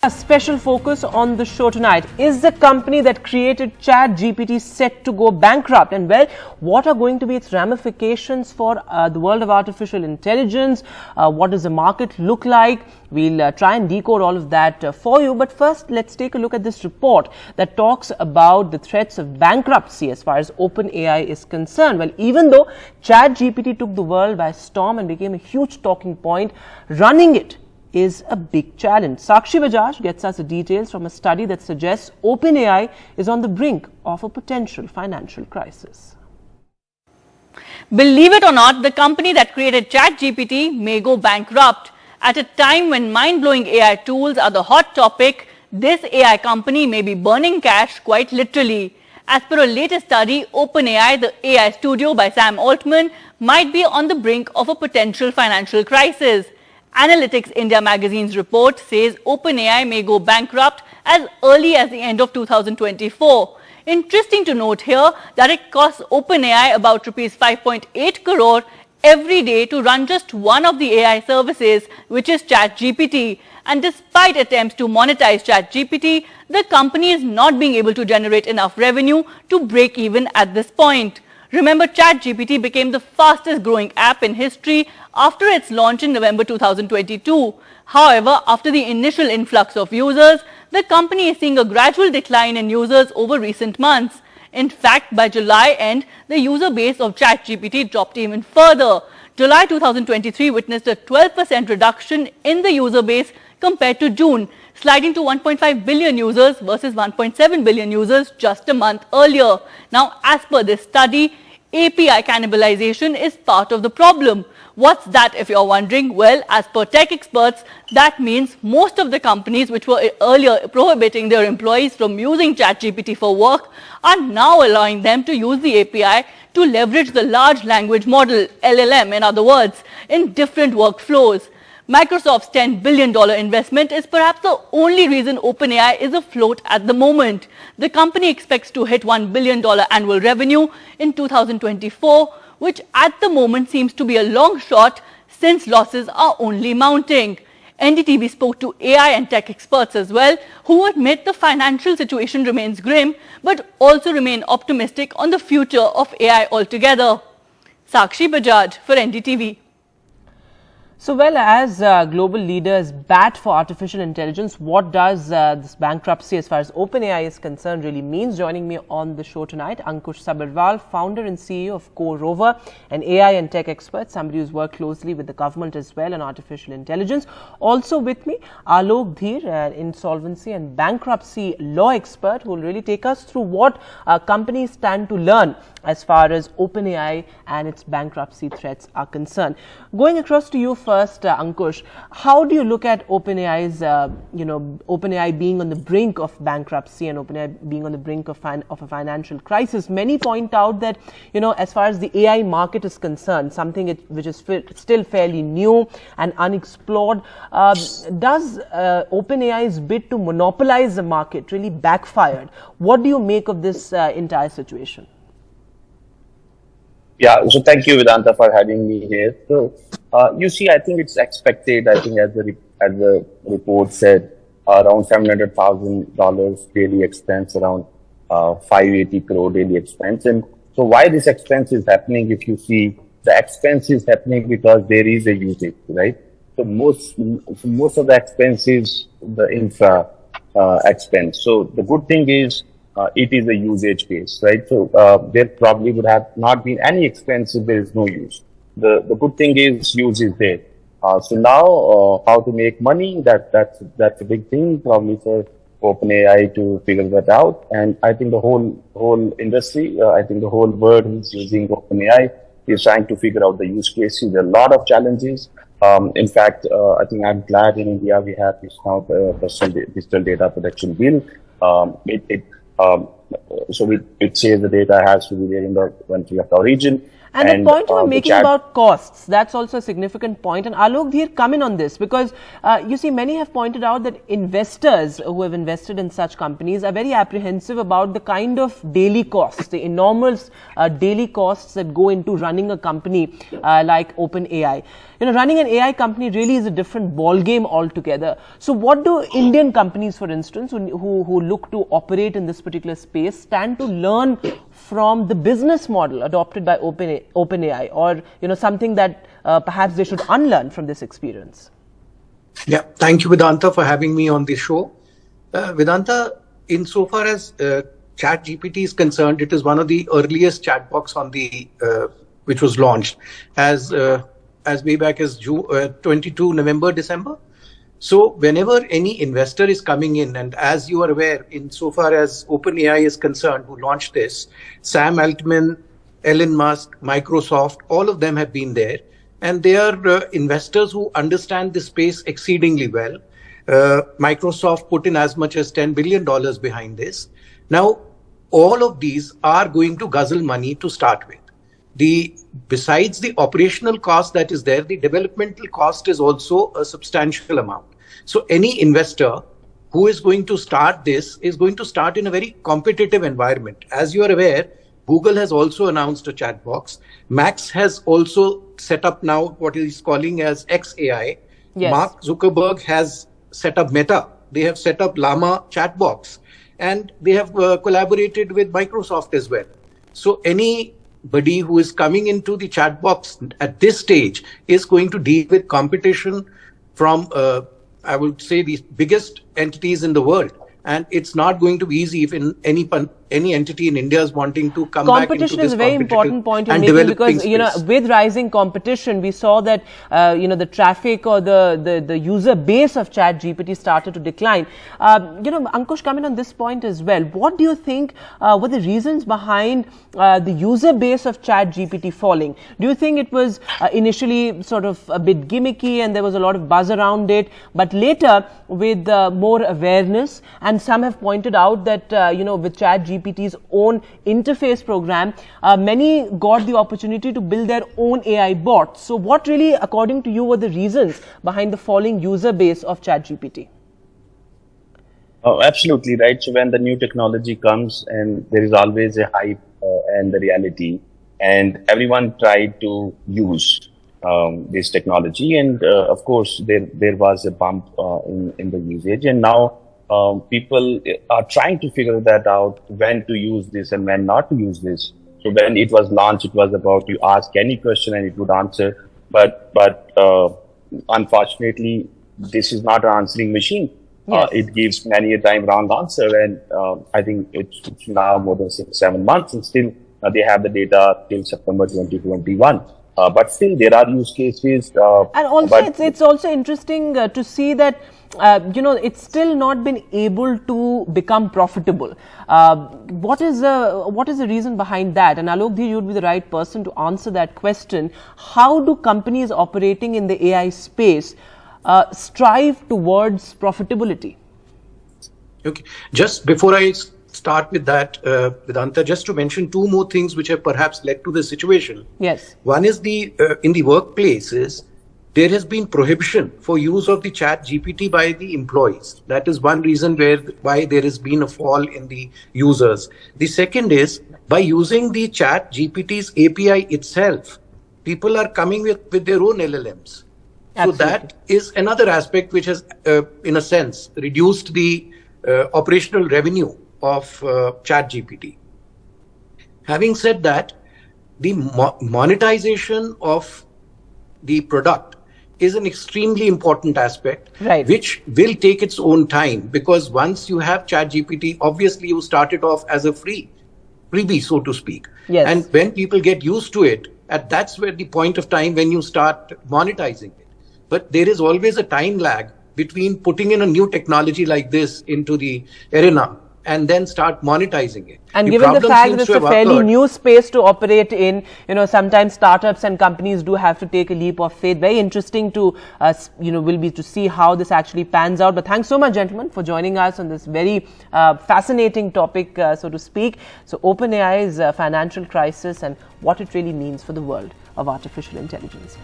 A special focus on the show tonight. Is the company that created ChatGPT set to go bankrupt? And well, what are going to be its ramifications for the world of artificial intelligence? What does the market look like? We'll try and decode all of that for you. But first, let's take a look at this report that talks about the threats of bankruptcy as far as OpenAI is concerned. Well, even though ChatGPT took the world by storm and became a huge talking point, running it is a big challenge. Sakshi Bajaj gets us the details from a study that suggests OpenAI is on the brink of a potential financial crisis. Believe it or not, the company that created ChatGPT may go bankrupt. At a time when mind-blowing AI tools are the hot topic, this AI company may be burning cash quite literally. As per a latest study, OpenAI, the AI studio by Sam Altman, might be on the brink of a potential financial crisis. Analytics India magazine's report says OpenAI may go bankrupt as early as the end of 2024. Interesting to note here that it costs OpenAI about rupees 5.8 crore every day to run just one of the AI services, which is ChatGPT. And despite attempts to monetize ChatGPT, the company is not being able to generate enough revenue to break even at this point. Remember, ChatGPT became the fastest growing app in history after its launch in November 2022. However, after the initial influx of users, the company is seeing a gradual decline in users over recent months. In fact, by July end, the user base of ChatGPT dropped even further. July 2023 witnessed a 12% reduction in the user base compared to June, sliding to 1.5 billion users versus 1.7 billion users just a month earlier. Now, as per this study, API cannibalization is part of the problem. What's that, if you're wondering? Well, as per tech experts, that means most of the companies which were earlier prohibiting their employees from using ChatGPT for work are now allowing them to use the API to leverage the large language model, LLM in other words, in different workflows. Microsoft's $10 billion investment is perhaps the only reason OpenAI is afloat at the moment. The company expects to hit $1 billion annual revenue in 2024, which at the moment seems to be a long shot since losses are only mounting. NDTV spoke to AI and tech experts as well, who admit the financial situation remains grim, but also remain optimistic on the future of AI altogether. Sakshi Bajaj for NDTV. So, well, as global leaders bat for artificial intelligence, what does this bankruptcy as far as OpenAI is concerned really means? Joining me on the show tonight, Ankush Sabharwal, founder and CEO of Core Rover, an AI and tech expert, somebody who's worked closely with the government as well on artificial intelligence. Also with me, Alok Dheer, an insolvency and bankruptcy law expert, who will really take us through what companies stand to learn as far as OpenAI and its bankruptcy threats are concerned. Going across to you first, Ankush, how do you look at OpenAI's, OpenAI being on the brink of bankruptcy and OpenAI being on the brink of a financial crisis? Many point out that, as far as the AI market is concerned, something which is still fairly new and unexplored, does OpenAI's bid to monopolize the market really backfired? What do you make of this entire situation? Yeah, so thank you, Vedanta, for having me here. So, you see, I think it's expected, as the report said, around $700,000 daily expense, around 580 crore daily expense. And so why this expense is happening, if you see, the expense is happening because there is a usage, right? So most of the expense is the infra expense. So the good thing is, it is a usage base, right? So there probably would have not been any expense if there is no use. The good thing is use is there. So now how to make money, that's a big thing probably for OpenAI to figure that out. And I think the whole industry, I think the whole world is using OpenAI is trying to figure out the use cases. There are a lot of challenges. In fact, I think I'm glad in India we have this now digital data protection bill. So it says the data has to be there in the country of origin. And the point you were the making chat about costs, that's also a significant point. And Alok Dheer, come in on this, because you see, many have pointed out that investors who have invested in such companies are very apprehensive about the kind of daily costs, the enormous daily costs that go into running a company like OpenAI. You know, running an AI company really is a different ballgame altogether. So what do Indian companies, for instance, who look to operate in this particular space, stand to learn from the business model adopted by OpenAI, or something that perhaps they should unlearn from this experience? Yeah, thank you, Vedanta, for having me on this show. Vedanta, insofar as ChatGPT is concerned, it is one of the earliest chatbots on the which was launched as way back as 22 November, December. So whenever any investor is coming in, and as you are aware, insofar as OpenAI is concerned, who launched this, Sam Altman, Elon Musk, Microsoft, all of them have been there. And they are investors who understand the space exceedingly well. Microsoft put in as much as $10 billion behind this. Now, all of these are going to guzzle money to start with. Besides the operational cost that is there, the developmental cost is also a substantial amount. So any investor who is going to start this is going to start in a very competitive environment. As you are aware, Google has also announced a chat box. Max has also set up now what he is calling as XAI. Yes. Mark Zuckerberg has set up Meta. They have set up Llama chat box. And they have collaborated with Microsoft as well. So anybody who is coming into the chat box at this stage is going to deal with competition from, I would say, the biggest entities in the world. And it's not going to be easy if any entity in India is wanting to come back into this competition is a very important point you're and making, because space. With rising competition, we saw that the traffic or the user base of ChatGPT started to decline. Ankush, come in on this point as well. What do you think were the reasons behind the user base of ChatGPT falling? Do you think it was initially sort of a bit gimmicky and there was a lot of buzz around it, but later with more awareness, and some have pointed out that with ChatGPT's own interface program, many got the opportunity to build their own AI bots. So what really, according to you, were the reasons behind the falling user base of ChatGPT? Oh, absolutely right. So when the new technology comes, and there is always a hype and the reality, and everyone tried to use this technology, and of course there was a bump in the usage, and now people are trying to figure that out, when to use this and when not to use this. So when it was launched, it was about you ask any question and it would answer, but unfortunately this is not an answering machine. Yes. It gives many a time wrong answer, and I think it's now more than 6-7 months, and still they have the data till September 2021. But still, there are use cases. And also, it's also interesting to see that it's still not been able to become profitable. What is the reason behind that? And Alok Dheer, you would be the right person to answer that question. How do companies operating in the AI space strive towards profitability? Okay, just before I start with that, Vedanta, just to mention two more things which have perhaps led to the situation. Yes. One is in the workplaces, there has been prohibition for use of the chat GPT by the employees. That is one reason why there has been a fall in the users. The second is, by using the chat GPT's API itself, people are coming with their own LLMs. Absolutely. So that is another aspect which has, in a sense, reduced the operational revenue of ChatGPT. Having said that, the monetization of the product is an extremely important aspect, right, which will take its own time, because once you have ChatGPT, obviously you start it off as a freebie, so to speak. Yes. And when people get used to it, that's where the point of time when you start monetizing it. But there is always a time lag between putting in a new technology like this into the arena and then start monetizing it. And given the problem fact seems that it's to a have fairly occurred. new space to operate in, sometimes startups and companies do have to take a leap of faith. Very interesting to, will be to see how this actually pans out. But thanks so much, gentlemen, for joining us on this very fascinating topic, so to speak. So OpenAI's financial crisis and what it really means for the world of artificial intelligence.